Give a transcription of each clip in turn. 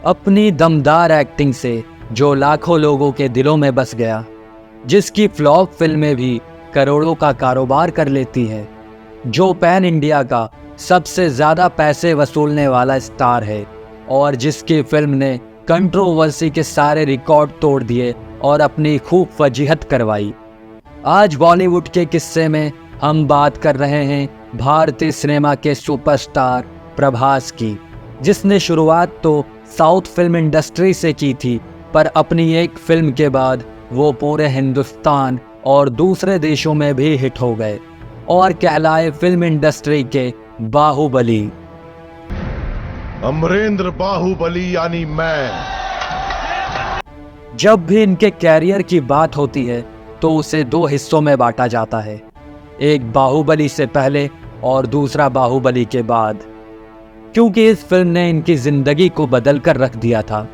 अपनी दमदार एक्टिंग से जो लाखों लोगों के दिलों में बस गया, जिसकी फ्लॉप फिल्में भी करोड़ों का कारोबार कर लेती है, जो पैन इंडिया का सबसे ज़्यादा पैसे वसूलने वाला स्टार है और जिसकी फिल्म ने कंट्रोवर्सी के सारे रिकॉर्ड तोड़ दिए और अपनी खूब वजीहत करवाई। आज बॉलीवुड के किस्से में हम बात कर रहे हैं भारतीय सिनेमा के सुपरस्टार प्रभास की, जिसने शुरुआत तो साउथ फिल्म इंडस्ट्री से की थी, पर अपनी एक फिल्म के बाद वो पूरे हिंदुस्तान और दूसरे देशों में भी हिट हो गए और कहलाए फिल्म इंडस्ट्री के बाहुबली। अमरेंद्र बाहुबली यानी मैं। जब भी इनके कैरियर की बात होती है तो उसे दो हिस्सों में बांटा जाता है, एक बाहुबली से पहले और दूसरा बाहुबली के बाद, क्योंकि इस फिल्म ने इनकी जिंदगी को बदल कर रख दिया था।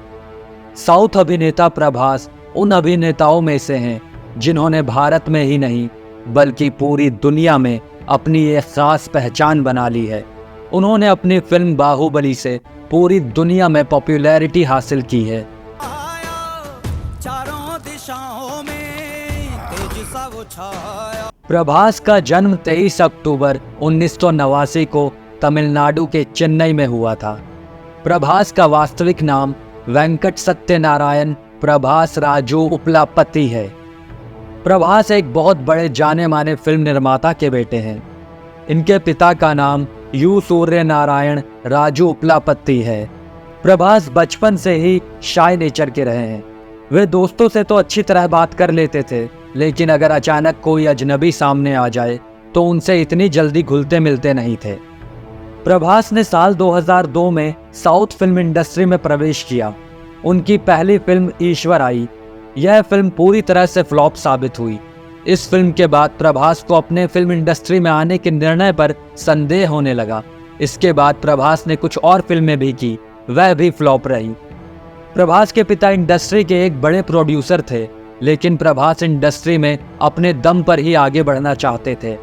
साउथ अभिनेता प्रभास उन अभिनेताओं में से हैं जिन्होंने भारत में ही नहीं बल्कि पूरी दुनिया में अपनी एक खास पहचान बना ली है। उन्होंने अपनी फिल्म बाहुबली से पूरी दुनिया में पॉपुलैरिटी हासिल की है। चारों दिशाओं में तेज सा वो छाया। प्रभास का जन्म 23 अक्टूबर 1989 को तमिलनाडु के चेन्नई में हुआ था। प्रभास का वास्तविक नाम वेंकट सत्यनारायण प्रभास राजू उपलापति है। प्रभास एक बहुत बड़े जाने माने फिल्म निर्माता के बेटे हैं। इनके पिता का नाम यू सूर्य नारायण राजू उपलापति है। प्रभास बचपन से ही शाय नेचर के रहे हैं। वे दोस्तों से तो अच्छी तरह बात कर लेते थे, लेकिन अगर अचानक कोई अजनबी सामने आ जाए तो उनसे इतनी जल्दी घुलते मिलते नहीं थे। प्रभास ने साल 2002 में साउथ फिल्म इंडस्ट्री में प्रवेश किया। उनकी पहली फिल्म ईश्वर आई। यह फिल्म पूरी तरह से फ्लॉप साबित हुई। इस फिल्म के बाद प्रभास को अपने फिल्म इंडस्ट्री में आने के निर्णय पर संदेह होने लगा। इसके बाद प्रभास ने कुछ और फिल्में भी की, वह भी फ्लॉप रही। प्रभास के पिता इंडस्ट्री के एक बड़े प्रोड्यूसर थे, लेकिन प्रभास इंडस्ट्री में अपने दम पर ही आगे बढ़ना चाहते थे।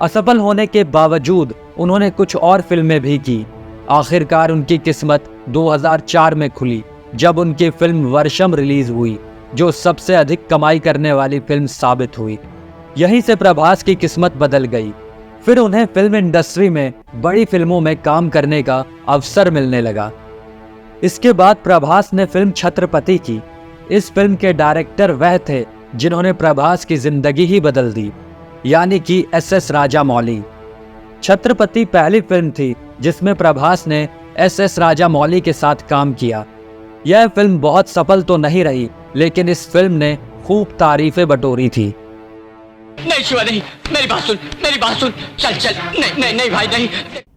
असफल होने के बावजूद उन्होंने कुछ और फिल्में भी की। आखिरकार उनकी किस्मत 2004 में खुली, जब उनकी फिल्म वर्षम रिलीज हुई, जो सबसे अधिक कमाई करने वाली फिल्म साबित हुई। यहीं से प्रभास की किस्मत बदल गई। फिर उन्हें फिल्म इंडस्ट्री में बड़ी फिल्मों में काम करने का अवसर मिलने लगा। इसके बाद प्रभास ने फिल्म छत्रपति की। इस फिल्म के डायरेक्टर वह थे जिन्होंने प्रभास की जिंदगी ही बदल दी, यानी कि SS राजामौली। छत्रपति पहली फिल्म थी जिसमें प्रभास ने SS राजामौली के साथ काम किया। यह फिल्म बहुत सफल तो नहीं रही, लेकिन इस फिल्म ने खूब तारीफें बटोरी थी। नहीं शिवा नहीं, मेरी बात सुन, चल, नहीं भाई नहीं।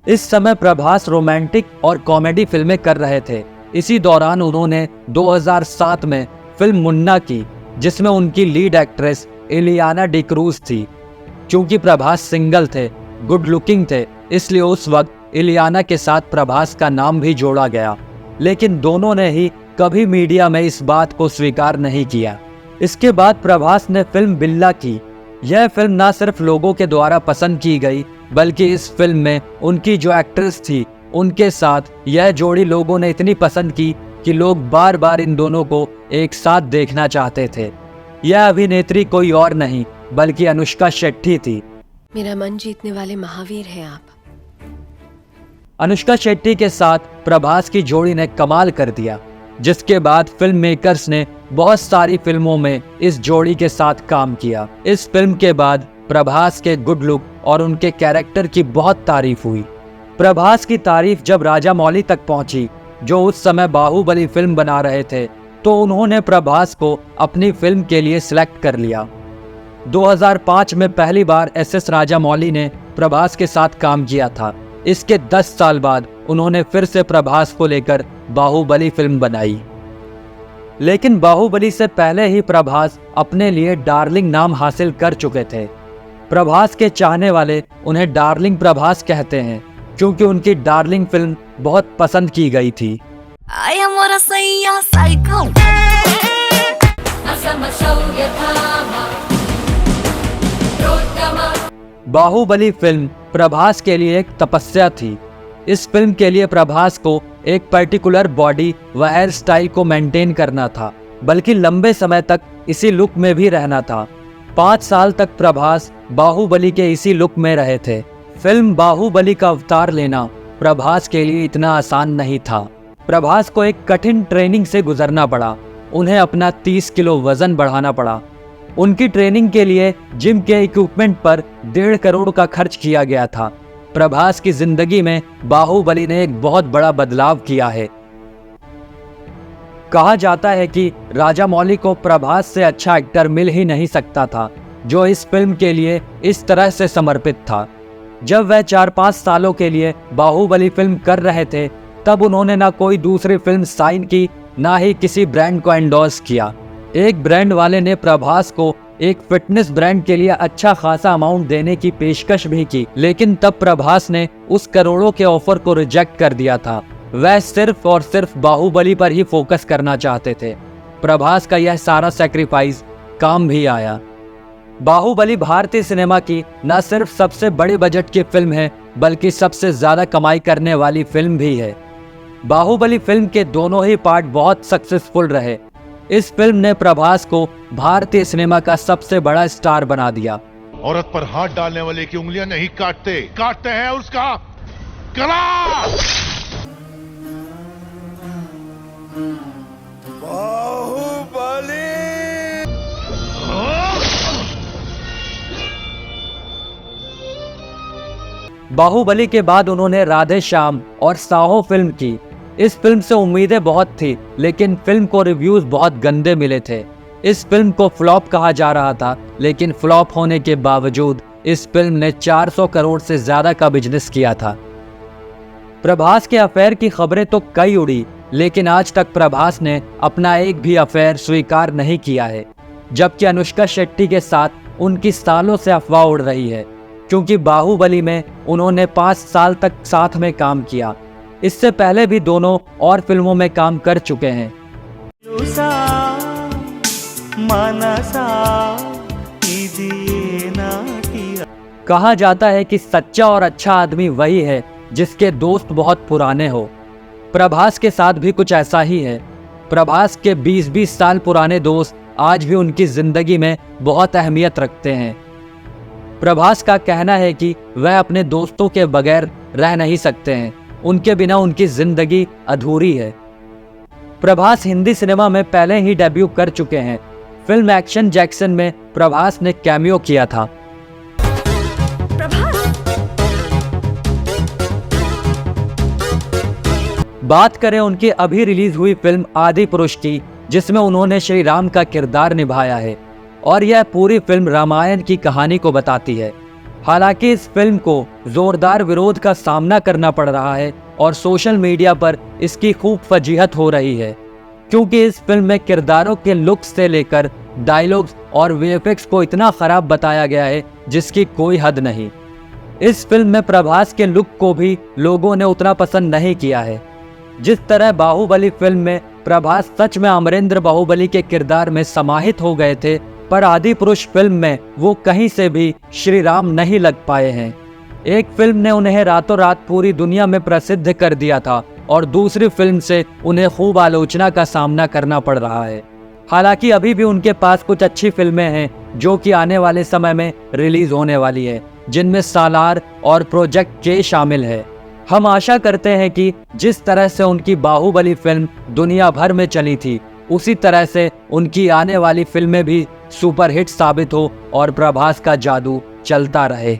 इस समय प्रभास रोमांटिक और कॉमेडी फिल्में कर रहे थे। इसी दौरान उन्होंने 2007 में फिल्म मुन्ना की, जिसमें उनकी लीड एक्ट्रेस इलियाना डिक्रूज थी। क्योंकि प्रभास सिंगल थे, गुड लुकिंग थे, इसलिए उस वक्त इलियाना के साथ प्रभास का नाम भी जोड़ा गया, लेकिन दोनों ने ही कभी मीडिया में इस बात को स्वीकार नहीं किया। इसके बाद प्रभास ने फिल्म बिल्ला की। यह फिल्म न सिर्फ लोगों के द्वारा पसंद की गई, बल्कि इस फिल्म में उनकी जो एक्ट्रेस थी, उनके साथ यह जोड़ी लोगों ने इतनी पसंद की कि लोग बार बार इन दोनों को एक साथ देखना चाहते थे। यह अभिनेत्री कोई और नहीं बल्कि अनुष्का शेट्टी थी। मेरा मन जीतने वाले महावीर हैं आप। अनुष्का शेट्टी के साथ प्रभास की जोड़ी ने कमाल कर दिया, जिसके बाद फिल्म मेकर्स ने बहुत सारी फिल्मों में इस जोड़ी के साथ काम किया। इस फिल्म के बाद प्रभास के गुड लुक और उनके कैरेक्टर की बहुत तारीफ हुई। प्रभास की तारीफ जब राजामौली तक पहुंची, जो उस समय बाहुबली फिल्म बना रहे थे, तो उन्होंने प्रभास को अपनी फिल्म के लिए सिलेक्ट कर लिया। 2005 में पहली बार SS राजामौली ने प्रभास के साथ काम किया था। इसके 10 साल बाद उन्होंने फिर से प्रभास को लेकर बाहुबली फिल्म बनाई। लेकिन बाहुबली से पहले ही प्रभास अपने लिए डार्लिंग नाम हासिल कर चुके थे। प्रभास के चाहने वाले उन्हें डार्लिंग प्रभास कहते हैं, क्योंकि उनकी डार्लिंग फिल्म बहुत पसंद की गई थी। बाहुबली फिल्म प्रभास के लिए एक तपस्या थी। इस फिल्म के लिए प्रभास को एक पर्टिकुलर बॉडी व हेयर स्टाइल को मेंटेन करना था, बल्कि लंबे समय तक इसी लुक में भी रहना था। 5 साल तक प्रभास बाहुबली के इसी लुक में रहे थे। फिल्म बाहुबली का अवतार लेना प्रभास के लिए इतना आसान नहीं था। प्रभास को एक कठिन ट्रेनिंग से गुजरना पड़ा। उन्हें अपना 30 किलो वजन बढ़ाना पड़ा। उनकी ट्रेनिंग के लिए जिम के इक्विपमेंट पर 1.5 करोड़ का खर्च किया गया था। प्रभास की जिंदगी में बाहुबली ने एक बहुत बड़ा बदलाव किया है। कहा जाता है कि राजामौली को प्रभास से अच्छा एक्टर मिल ही नहीं सकता था, जो इस फिल्म के लिए इस तरह से समर्पित था। जब वह 4-5 सालों के लिए बाहुबली फिल्म कर रहे थे, तब उन्होंने ना कोई दूसरी फिल्म साइन की, ना ही किसी ब्रांड को एंडोर्स किया। एक ब्रांड वाले ने प्रभास को एक फिटनेस ब्रांड के लिए अच्छा खासा अमाउंट देने की पेशकश भी की, लेकिन तब प्रभास ने उस करोड़ों के ऑफर को रिजेक्ट कर दिया था। वह सिर्फ और सिर्फ बाहुबली पर ही फोकस करना चाहते थे। प्रभास का यह सारा सैक्रिफाइस काम भी आया। बाहुबली भारतीय सिनेमा की न सिर्फ सबसे बड़े बजट की फिल्म है, बल्कि सबसे ज्यादा कमाई करने वाली फिल्म भी है। बाहुबली फिल्म के दोनों ही पार्ट बहुत सक्सेसफुल रहे। इस फिल्म ने प्रभास को भारतीय सिनेमा का सबसे बड़ा स्टार बना दिया। औरत पर हाथ डालने वाले की उंगलियां नहीं काटते, काटते हैं उसका गला। बाहुबली के बाद उन्होंने राधे श्याम और साहो फिल्म की। इस फिल्म से उम्मीदें बहुत थी, लेकिन फिल्म को रिव्यूज बहुत गंदे मिले थे। इस फिल्म को फ्लॉप कहा जा रहा था, लेकिन फ्लॉप होने के बावजूद इस फिल्म ने 400 करोड़ से ज्यादा का बिजनेस किया था। प्रभास के अफेयर की खबरें तो कई उड़ी, लेकिन आज तक प्रभास ने अपना एक भी अफेयर स्वीकार नहीं किया है। जबकि अनुष्का शेट्टी के साथ उनकी सालों से अफवाह उड़ रही है, क्योंकि बाहुबली में उन्होंने 5 साल तक साथ में काम किया। इससे पहले भी दोनों और फिल्मों में काम कर चुके हैं। कहा जाता है कि सच्चा और अच्छा आदमी वही है जिसके दोस्त बहुत पुराने हो। प्रभास के साथ भी कुछ ऐसा ही है। प्रभास के 20-20 साल पुराने दोस्त आज भी उनकी जिंदगी में बहुत अहमियत रखते हैं। प्रभास का कहना है कि वह अपने दोस्तों के बगैर रह नहीं सकते हैं, उनके बिना उनकी जिंदगी अधूरी है। प्रभास हिंदी सिनेमा में पहले ही डेब्यू कर चुके हैं। फिल्म एक्शन जैक्सन में प्रभास ने कैमियो किया था। बात करें उनकी अभी रिलीज हुई फिल्म आदि पुरुष की, जिसमें उन्होंने श्री राम का किरदार निभाया है, और यह पूरी फिल्म रामायण की कहानी को बताती है। हालांकि इस फिल्म को जोरदार विरोध का सामना करना पड़ रहा है और सोशल मीडिया पर इसकी खूब फजीहत हो रही है, क्योंकि इस फिल्म में किरदारों के लुक्स से लेकर डायलॉग्स और वीएफएक्स को इतना खराब बताया गया है जिसकी कोई हद नहीं। इस फिल्म में प्रभास के लुक को भी लोगों ने उतना पसंद नहीं किया है। जिस तरह बाहुबली फिल्म में प्रभास सच में अमरेंद्र बाहुबली के किरदार में समाहित हो गए थे, पर आदि पुरुष फिल्म में वो कहीं से भी श्री राम नहीं लग पाए हैं। एक फिल्म ने उन्हें रातों रात पूरी दुनिया में प्रसिद्ध कर दिया था और दूसरी फिल्म से उन्हें खूब आलोचना का सामना करना पड़ रहा है। हालांकि अभी भी उनके पास कुछ अच्छी फिल्में हैं जो कि आने वाले समय में रिलीज होने वाली है, जिनमें सालार और प्रोजेक्ट के शामिल है। हम आशा करते हैं कि जिस तरह से उनकी बाहुबली फिल्म दुनिया भर में चली थी, उसी तरह से उनकी आने वाली फिल्में भी सुपरहिट साबित हो और प्रभास का जादू चलता रहे।